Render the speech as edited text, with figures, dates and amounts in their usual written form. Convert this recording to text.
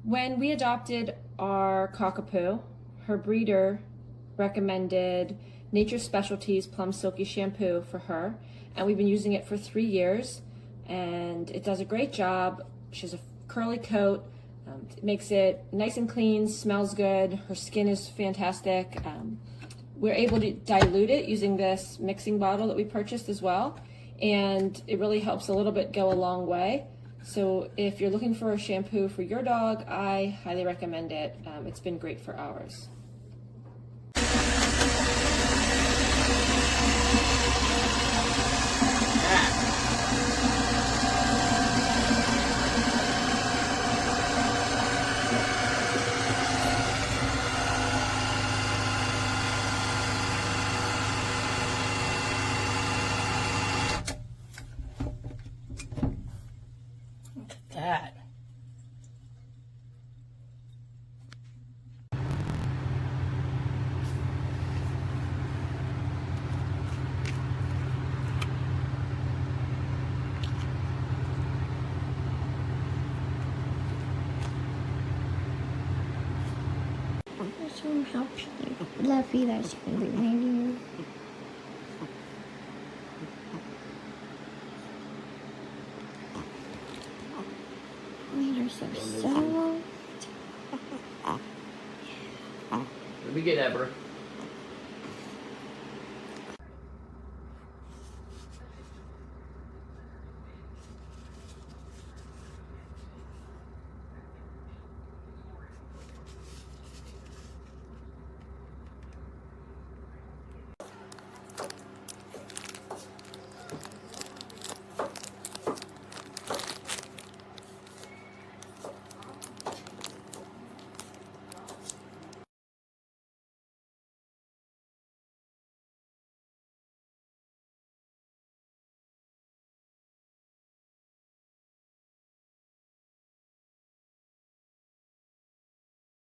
When we adopted our cockapoo, her breeder recommended Nature's Specialties Plum Silky shampoo for her, and we've been using it for 3 years, and it does a great job. She has a curly coat. It makes it nice and clean, smells good. Her skin is fantastic. We're able to dilute it using this mixing bottle that we purchased as well, and it really helps a little bit go a long way. So if you're looking for a shampoo for your dog, I highly recommend it. It's been great for ours. Look at that. Show them how fluffy that she can be. Maybe. Made her so soft. Let me get Ever.